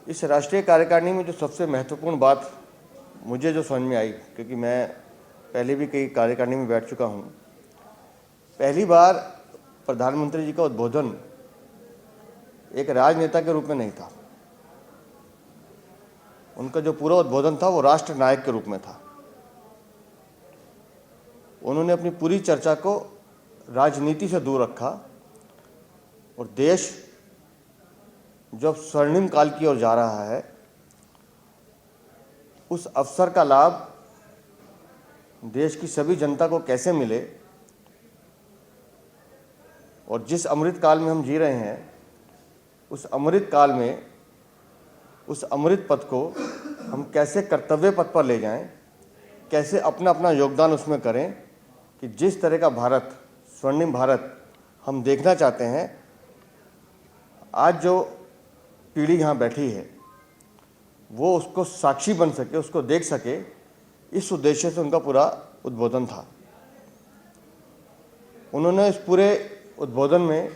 इस राष्ट्रीय कार्यकारिणी में जो सबसे महत्वपूर्ण बात मुझे जो समझ में आई, क्योंकि मैं पहले भी कई कार्यकारिणी में बैठ चुका हूँ, पहली बार प्रधानमंत्री जी का उद्बोधन एक राजनेता के रूप में नहीं था। उनका जो पूरा उद्बोधन था वो राष्ट्र नायक के रूप में था। उन्होंने अपनी पूरी चर्चा को राजनीति से दूर रखा और देश जो अब स्वर्णिम काल की ओर जा रहा है, उस अवसर का लाभ देश की सभी जनता को कैसे मिले और जिस अमृत काल में हम जी रहे हैं, उस अमृत काल में उस अमृत पथ को हम कैसे कर्तव्य पथ पर ले जाएं, कैसे अपना अपना योगदान उसमें करें कि जिस तरह का भारत, स्वर्णिम भारत हम देखना चाहते हैं, आज जो पीढ़ी यहाँ बैठी है वो उसको साक्षी बन सके, उसको देख सके, इस उद्देश्य से उनका पूरा उद्बोधन था। उन्होंने इस पूरे उद्बोधन में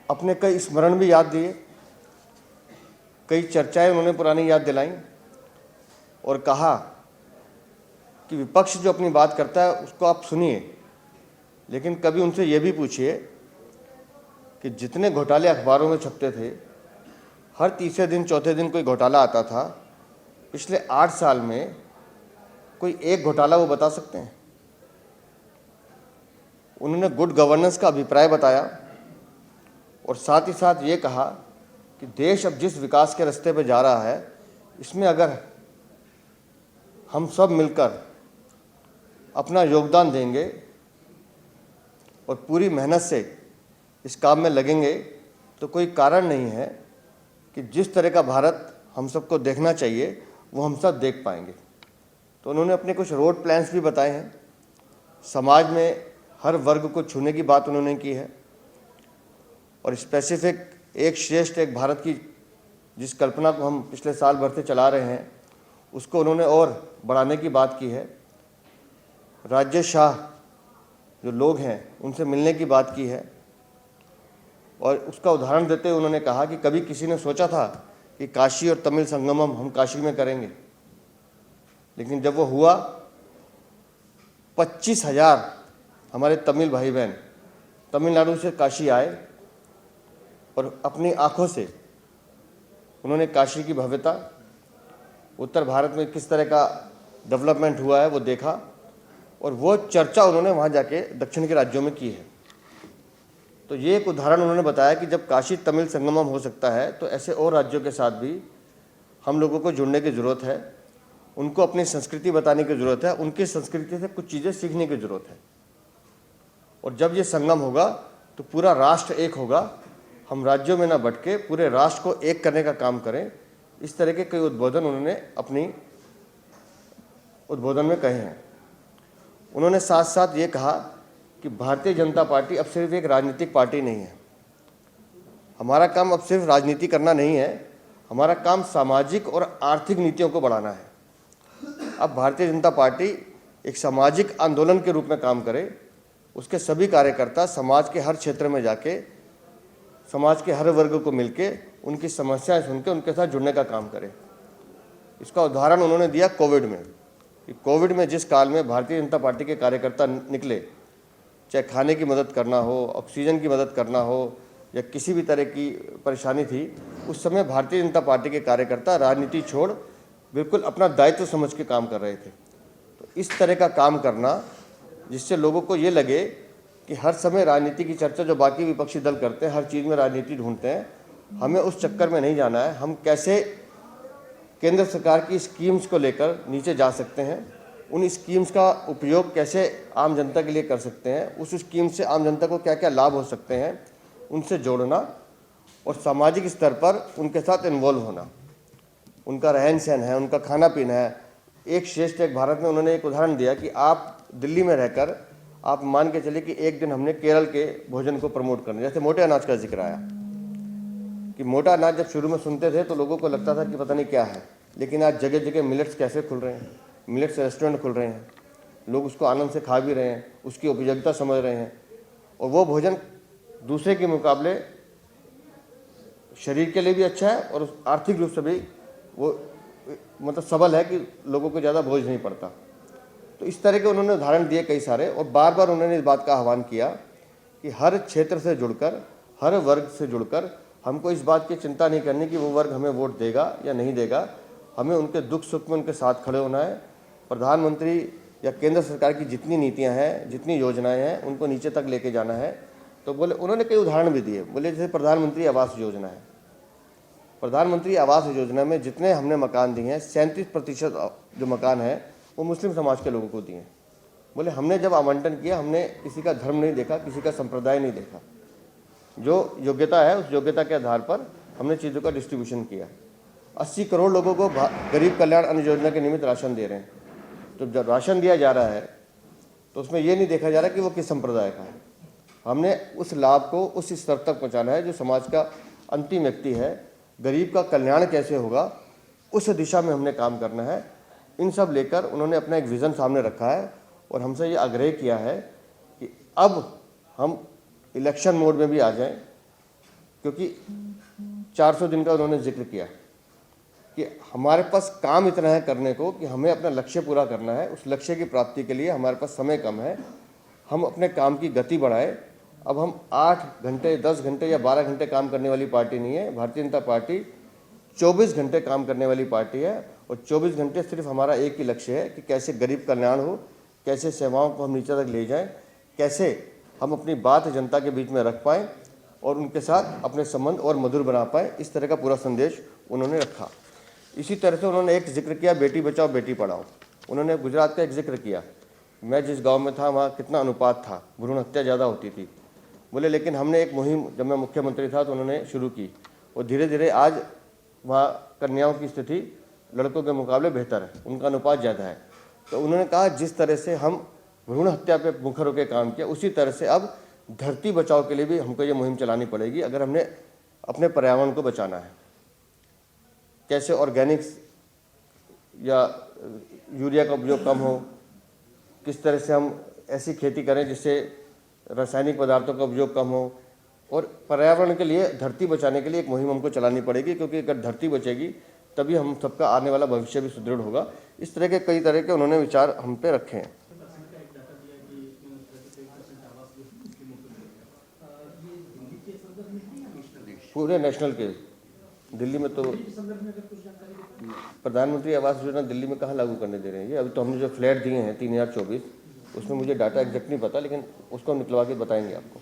अपने कई स्मरण भी याद दिए, कई चर्चाएं उन्होंने पुरानी याद दिलाईं और कहा कि विपक्ष जो अपनी बात करता है उसको आप सुनिए, लेकिन कभी उनसे ये भी पूछिए कि जितने घोटाले अखबारों में छपते थे, हर तीसरे दिन चौथे दिन कोई घोटाला आता था, पिछले 8 साल में कोई एक घोटाला वो बता सकते हैं? उन्होंने गुड गवर्नेंस का अभिप्राय बताया और साथ ही साथ ये कहा कि देश अब जिस विकास के रास्ते पर जा रहा है, इसमें अगर हम सब मिलकर अपना योगदान देंगे और पूरी मेहनत से इस काम में लगेंगे तो कोई कारण नहीं है कि जिस तरह का भारत हम सबको देखना चाहिए वो हम सब देख पाएंगे। तो उन्होंने अपने कुछ रोड प्लान्स भी बताए हैं। समाज में हर वर्ग को छूने की बात उन्होंने की है और स्पेसिफिक एक श्रेष्ठ एक भारत की जिस कल्पना को हम पिछले साल भर से चला रहे हैं, उसको उन्होंने और बढ़ाने की बात की है। राज्यशाह जो लोग हैं उनसे मिलने की बात की है और उसका उदाहरण देते हुए उन्होंने कहा कि कभी किसी ने सोचा था कि काशी और तमिल संगमम हम काशी में करेंगे, लेकिन जब वो हुआ 25,000 हमारे तमिल भाई बहन तमिलनाडु से काशी आए और अपनी आंखों से उन्होंने काशी की भव्यता, उत्तर भारत में किस तरह का डेवलपमेंट हुआ है वो देखा और वो चर्चा उन्होंने वहाँ जाके दक्षिण के राज्यों में की है। तो ये एक उदाहरण उन्होंने बताया कि जब काशी तमिल संगमम हो सकता है तो ऐसे और राज्यों के साथ भी हम लोगों को जुड़ने की ज़रूरत है, उनको अपनी संस्कृति बताने की ज़रूरत है, उनकी संस्कृति से कुछ चीज़ें सीखने की ज़रूरत है। और जब ये संगम होगा तो पूरा राष्ट्र एक होगा, हम राज्यों में ना भटके पूरे राष्ट्र को एक करने का काम करें। इस तरह के कई उद्बोधन उन्होंने अपनी उद्बोधन में कहे हैं। उन्होंने साथ साथ ये कहा कि भारतीय जनता पार्टी अब सिर्फ एक राजनीतिक पार्टी नहीं है। हमारा काम अब सिर्फ राजनीति करना नहीं है, हमारा काम सामाजिक और आर्थिक नीतियों को बढ़ाना है। अब भारतीय जनता पार्टी एक सामाजिक आंदोलन के रूप में काम करे, उसके सभी कार्यकर्ता समाज के हर क्षेत्र में जाके समाज के हर वर्ग को मिलके उनकी समस्याएं सुन के उनके साथ जुड़ने का काम करें। इसका उदाहरण उन्होंने दिया कोविड में, कि कोविड में जिस काल में भारतीय जनता पार्टी के कार्यकर्ता निकले, चाहे खाने की मदद करना हो, ऑक्सीजन की मदद करना हो या किसी भी तरह की परेशानी थी, उस समय भारतीय जनता पार्टी के कार्यकर्ता राजनीति छोड़ बिल्कुल अपना दायित्व समझ के काम कर रहे थे। तो इस तरह का काम करना जिससे लोगों को ये लगे कि हर समय राजनीति की चर्चा जो बाकी विपक्षी दल करते हैं, हर चीज़ में राजनीति ढूंढते हैं, हमें उस चक्कर में नहीं जाना है। हम कैसे केंद्र सरकार की स्कीम्स को लेकर नीचे जा सकते हैं, उन स्कीम्स का उपयोग कैसे आम जनता के लिए कर सकते हैं, उस स्कीम से आम जनता को क्या क्या लाभ हो सकते हैं, उनसे जोड़ना और सामाजिक स्तर पर उनके साथ इन्वॉल्व होना। उनका रहन सहन है, उनका खाना पीना है। एक श्रेष्ठ एक भारत में उन्होंने एक उदाहरण दिया कि आप दिल्ली में रहकर आप मान के चलिए कि एक दिन हमने केरल के भोजन को प्रमोट करना, जैसे मोटे अनाज का जिक्र आया कि मोटा अनाज जब शुरू में सुनते थे तो लोगों को लगता था कि पता नहीं क्या है, लेकिन आज जगह जगह मिलेट्स कैफे खुल रहे हैं, मिलेट्स रेस्टोरेंट खुल रहे हैं, लोग उसको आनंद से खा भी रहे हैं, उसकी उपयोगिता समझ रहे हैं और वो भोजन दूसरे के मुकाबले शरीर के लिए भी अच्छा है और आर्थिक रूप से भी वो मतलब सबल है कि लोगों को ज़्यादा बोझ नहीं पड़ता। तो इस तरह के उन्होंने उदाहरण दिए कई सारे, और बार बार उन्होंने इस बात का आह्वान किया कि हर क्षेत्र से जुड़कर, हर वर्ग से जुड़कर हमको इस बात की चिंता नहीं करनी कि वो वर्ग हमें वोट देगा या नहीं देगा, हमें उनके दुख सुख में उनके साथ खड़े होना है। प्रधानमंत्री या केंद्र सरकार की जितनी नीतियां हैं, जितनी योजनाएं हैं, उनको नीचे तक लेके जाना है। तो बोले, उन्होंने कई उदाहरण भी दिए। बोले जैसे प्रधानमंत्री आवास योजना है, प्रधानमंत्री आवास योजना में जितने हमने मकान दिए हैं 37% जो मकान है वो मुस्लिम समाज के लोगों को दिए हैं। बोले हमने जब आवंटन किया, हमने किसी का धर्म नहीं देखा, किसी का संप्रदाय नहीं देखा, जो योग्यता है उस योग्यता के आधार पर हमने चीज़ों का डिस्ट्रीब्यूशन किया। 80 करोड़ लोगों को गरीब कल्याण अन्न योजना के निमित्त राशन दे रहे हैं। तो जब राशन दिया जा रहा है तो उसमें ये नहीं देखा जा रहा कि वो किस संप्रदाय का है। हमने उस लाभ को उस स्तर तक पहुँचाना है जो समाज का अंतिम व्यक्ति है। गरीब का कल्याण कैसे होगा, उस दिशा में हमने काम करना है। इन सब लेकर उन्होंने अपना एक विज़न सामने रखा है और हमसे ये आग्रह किया है कि अब हम इलेक्शन मोड में भी आ जाएं, क्योंकि 400 दिन का उन्होंने जिक्र किया कि हमारे पास काम इतना है करने को कि हमें अपना लक्ष्य पूरा करना है। उस लक्ष्य की प्राप्ति के लिए हमारे पास समय कम है, हम अपने काम की गति बढ़ाएं। अब हम 8 घंटे, 10 घंटे या 12 घंटे काम करने वाली पार्टी नहीं है। भारतीय जनता पार्टी 24 घंटे काम करने वाली पार्टी है, और 24 घंटे सिर्फ हमारा एक ही लक्ष्य है कि कैसे गरीब कल्याण हो, कैसे सेवाओं को हम नीचे तक ले जाएं, कैसे हम अपनी बात जनता के बीच में रख पाएँ और उनके साथ अपने संबंध और मधुर बना पाएँ। इस तरह का पूरा संदेश उन्होंने रखा। इसी तरह से उन्होंने एक जिक्र किया बेटी बचाओ बेटी पढ़ाओ। उन्होंने गुजरात का एक जिक्र किया, मैं जिस गांव में था वहाँ कितना अनुपात था, भ्रूण हत्या ज़्यादा होती थी। बोले लेकिन हमने एक मुहिम जब मैं मुख्यमंत्री था तो उन्होंने शुरू की, और धीरे धीरे आज वहाँ कन्याओं की स्थिति लड़कों के मुकाबले बेहतर है, उनका अनुपात ज़्यादा है। तो उन्होंने कहा जिस तरह से हम भ्रूण हत्या पे मुख्य होकर काम किया, उसी तरह से अब धरती बचाओ के लिए भी हमको ये मुहिम चलानी पड़ेगी अगर हमने अपने पर्यावरण को बचाना है। कैसे ऑर्गेनिक्स या यूरिया का उपयोग कम हो, किस तरह से हम ऐसी खेती करें जिससे रासायनिक पदार्थों का उपयोग कम हो, और पर्यावरण के लिए, धरती बचाने के लिए एक मुहिम हमको चलानी पड़ेगी, क्योंकि अगर धरती बचेगी तभी हम सबका आने वाला भविष्य भी सुदृढ़ होगा। इस तरह के कई तरह के उन्होंने विचार हम पे रखे हैं। पूरे नेशनल के, दिल्ली में तो प्रधानमंत्री आवास योजना दिल्ली में कहाँ लागू करने दे रहे हैं ये। अभी तो हमने जो फ्लैट दिए हैं 3024, उसमें मुझे डाटा एग्जैक्ट नहीं पता, लेकिन उसको हम निकलवा के बताएंगे आपको।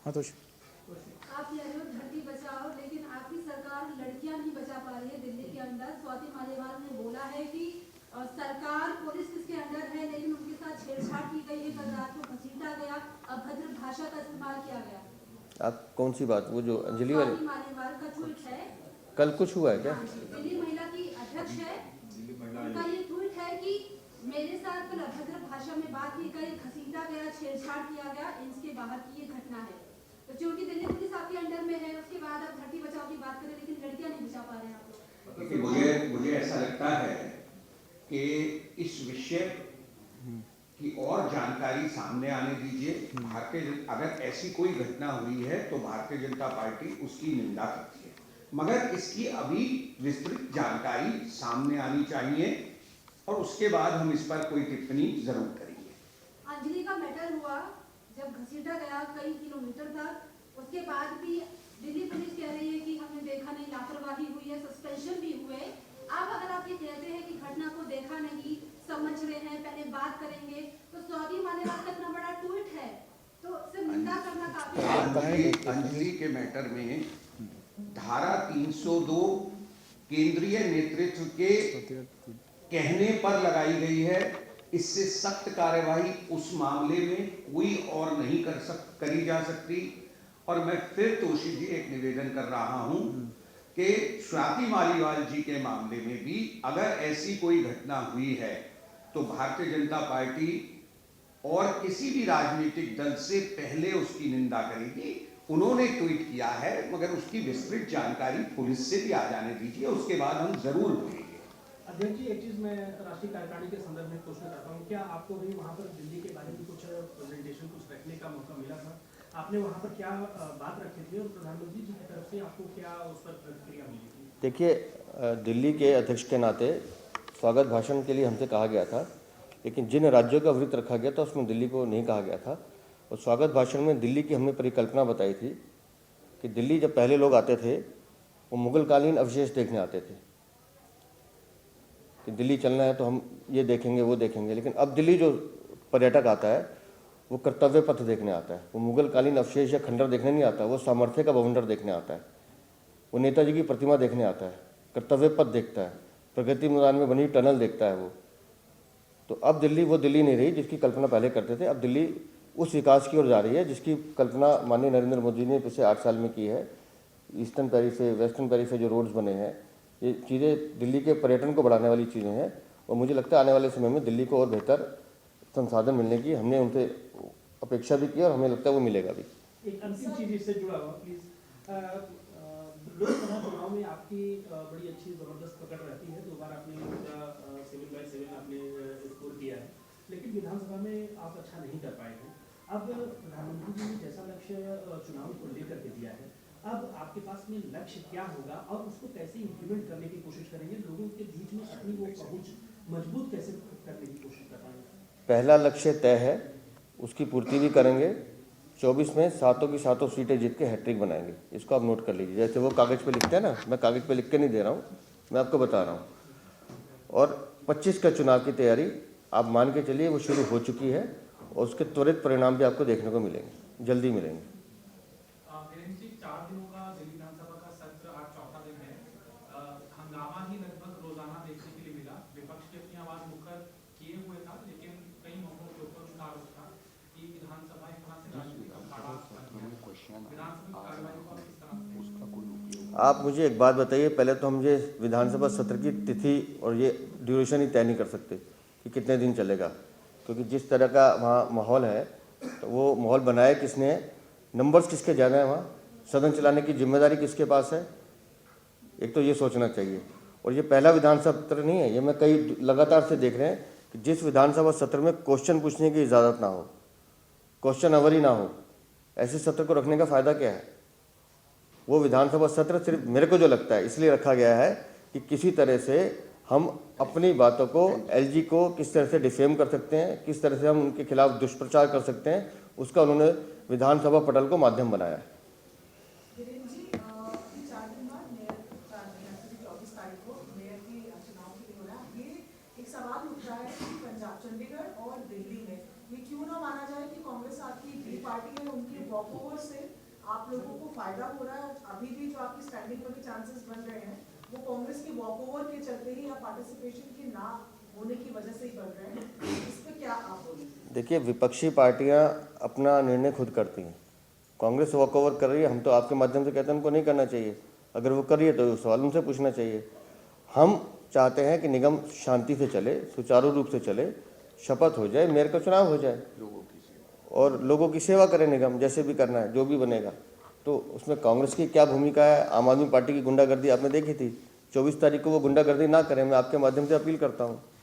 हाँ, तो आप कह रहे हो धरती बचाओ, लेकिन आपकी सरकार लड़कियां नहीं बचा पा रही है। दिल्ली के अंदर स्वाति मालीवाल ने बोला है कि सरकार पुलिस इसके अंडर है, लेकिन उनके साथ छेड़छाड़ की गई है। कल रात को घसीटा गया, अभद्र भाषा का इस्तेमाल किया गया। आप कौन सी बात, वो जो अंजलि वाली मालीवाल का ट्वीट है, कल कुछ हुआ है क्या? दिल्ली महिला की अध्यक्ष है, उनका ये ट्वीट है कि मेरे साथ कल अभद्र भाषा में बात की गई, घसीटा गया, छेड़छाड़ किया गया, इसके बाहर की ये घटना है। तो क्योंकि दिल्ली पुलिस आपके अंडर में है, उसके बाद आप धरती बचाओ की बात करें, लेकिन लड़कियां नहीं बचा पा रहे हैं आप। मुझे ऐसा लगता है कि इस विषय की और जानकारी सामने आने दीजिए। अगर ऐसी कोई घटना हुई है तो भारतीय जनता पार्टी उसकी निंदा करती है, मगर इसकी अभी विस्तृत जानकारी सामने आनी चाहिए और उसके बाद हम इस पर कोई टिप्पणी जरूर करेंगे। अंजलि का मैटर हुआ, जब घसीटा गया कई किलोमीटर तक, उसके बाद भी दिल्ली पुलिस कह रही है कि हमने देखा नहीं, लापरवाही हुई है, सस्पेंशन भी हुए। अब अगर आप ये कहते हैं कि घटना को देखा नहीं, समझ रहे हैं, पहले बात करेंगे, तो स्वाति मालीवाल का इतना बड़ा ट्वीट है, तो उससे निंदा करना काफी। अंजलि के मैटर में धारा 302 केंद्रीय नेतृत्व के कहने पर लगाई गई है। इससे सख्त कार्यवाही उस मामले में कोई और नहीं करी जा सकती। और मैं फिर तोशी जी एक निवेदन कर रहा हूं कि स्वाति मालीवाल जी के मामले में भी अगर ऐसी कोई घटना हुई है तो भारतीय जनता पार्टी और किसी भी राजनीतिक दल से पहले उसकी निंदा करेगी। उन्होंने ट्वीट किया है, मगर उसकी विस्तृत जानकारी पुलिस से भी आ जाने दीजिए, उसके बाद हम जरूर बोलेंगे। अध्यक्ष जी, एक चीज मैं राष्ट्रीय कार्यकारिणी के संदर्भ में पूछना चाहता हूँ, क्या आपको भी वहाँ पर दिल्ली के बारे में कुछ प्रेजेंटेशन कुछ रखने का मौका मिला था? आपने वहाँ पर क्या बात रखी थी और प्रधानमंत्री जी की तरफ से आपको क्या उस पर प्रतिक्रिया मिली थी? देखिए, दिल्ली के अध्यक्ष के नाते स्वागत भाषण के लिए हमसे कहा गया था, लेकिन जिन राज्यों का वृत्त रखा गया था उसमें दिल्ली को नहीं कहा गया था। और स्वागत भाषण में दिल्ली की हमने परिकल्पना बताई थी कि दिल्ली जब पहले लोग आते थे वो मुगलकालीन अवशेष देखने आते थे कि दिल्ली चलना है तो हम ये देखेंगे वो देखेंगे, लेकिन अब दिल्ली जो पर्यटक आता है वो कर्तव्य पथ देखने आता है, वो मुगलकालीन अवशेष या खंडर देखने नहीं आता, वो सामर्थ्य का बवंडर देखने आता है, वो नेताजी की प्रतिमा देखने आता है, कर्तव्य पथ देखता है, प्रगति मैदान में बनी टनल देखता है वो। तो अब दिल्ली वो दिल्ली नहीं रही जिसकी कल्पना पहले करते थे। अब दिल्ली उस विकास की ओर जा रही है जिसकी कल्पना माननीय नरेंद्र मोदी ने पिछले 8 साल में की है। ईस्टर्न पेरिस से वेस्टर्न पेरिस से जो रोड्स बने हैं, ये चीज़ें दिल्ली के पर्यटन को बढ़ाने वाली चीज़ें हैं और मुझे लगता है आने वाले समय में दिल्ली को और बेहतर संसाधन मिलने की हमने उनसे अपेक्षा भी की और हमें लगता है वो मिलेगा भी। एक अंतिम चीज इससे जुड़ा हुआ प्लीज, लोकसभा चुनाव में आपकी बड़ी अच्छी जबरदस्त पकड़ रहती है, 2 बार आपने 7/7 आपने स्कोर किया है, लेकिन विधानसभा में आप अच्छा नहीं कर पाए हैं। अब प्रधानमंत्री जी ने जैसा लक्ष्य चुनाव को लेकर के दिया है, अब आपके पास में लक्ष्य क्या होगा और उसको कैसे इम्प्लीमेंट करने की कोशिश करेंगे, लोगों के बीच में अपनी वो पहुंच मजबूत कैसे करने की कोशिश कर पाएंगे? पहला लक्ष्य तय है, उसकी पूर्ति भी करेंगे। 24 में 7 की 7 सीटें जीत के हैट्रिक बनाएंगे। इसको आप नोट कर लीजिए। जैसे वो कागज़ पे लिखते हैं ना, मैं कागज़ पे लिख के नहीं दे रहा हूँ, मैं आपको बता रहा हूँ। और 25 का चुनाव की तैयारी आप मान के चलिए वो शुरू हो चुकी है और उसके त्वरित परिणाम भी आपको देखने को मिलेंगे, जल्दी मिलेंगे। 4 दिनों का दिल्ली विधानसभा का सत्र आज चौथा दिन है। हंगामा ही लगभग रोजाना देखने के लिए मिला। विपक्ष की अपनी आवाज मुखर किए हुए था, लेकिन कई मुद्दों के ऊपर उनका आरोप था कि विधानसभा एक तरह से राजनीति का अखाड़ा बन गया है। विधानसभा की कार्यवाही को किस तरह से? आप मुझे एक बात बताइए, पहले तो हम ये विधानसभा सत्र की तिथि और ये ड्यूरेशन ही तय नहीं कर सकते कि कितने दिन चलेगा, क्योंकि जिस तरह का वहाँ माहौल है तो वो माहौल बनाया किसने, नंबर्स किसके ज़्यादा हैं, वहाँ सदन चलाने की जिम्मेदारी किसके पास है, एक तो ये सोचना चाहिए। और ये पहला विधानसभा सत्र नहीं है, ये मैं कई लगातार से देख रहे हैं कि जिस विधानसभा सत्र में क्वेश्चन पूछने की इजाज़त ना हो, क्वेश्चन अवर ही ना हो, ऐसे सत्र को रखने का फ़ायदा क्या है। वो विधानसभा सत्र सिर्फ मेरे को जो लगता है इसलिए रखा गया है कि किसी तरह से हम अपनी बातों को, एलजी को किस तरह से डिफेम कर सकते हैं, किस तरह से हम उनके खिलाफ दुष्प्रचार कर सकते हैं, उसका उन्होंने विधानसभा पटल को माध्यम बनाया है। वीरेंद्र जी, 4 दिन बाद मेयर 24 तारीख को मेयर की चुनाव के लिए हो रहा है। ये एक सवाल उठ रहा है कि पंजाब, चंडीगढ़ और दिल्ली में ये क्यों ना माना जाए कि कांग्रेस आपकी बी पार्टी है, उनके वॉकओवर से आप लोगों को फायदा हो रहा है। अभी भी जो आपकी स्टैंडिंग पर के चांसेस बन रहे हैं वो कांग्रेस के वॉकओवर के चलते ही या पार्टिसिपेशन के ना होने की वजह से ही बन रहे हैं। इस पर क्या आप बोलेंगे? देखिए, विपक्षी पार्टियां अपना निर्णय खुद करती हैं। कांग्रेस वॉकओवर कर रही है, हम तो आपके माध्यम से कहते हैं उनको नहीं करना चाहिए। अगर वो कर रही है तो सवाल उनसे पूछना चाहिए। हम चाहते हैं कि निगम शांति से चले, सुचारू रूप से चले, शपथ हो जाए, मेयर का चुनाव हो जाए और लोगों की सेवा करे निगम, जैसे भी करना है, जो भी बनेगा। तो उसमें कांग्रेस की क्या भूमिका है? आम आदमी पार्टी की गुंडागर्दी आपने देखी थी। 24 तारीख को वो गुंडागर्दी ना करें, मैं आपके माध्यम से अपील करता हूँ।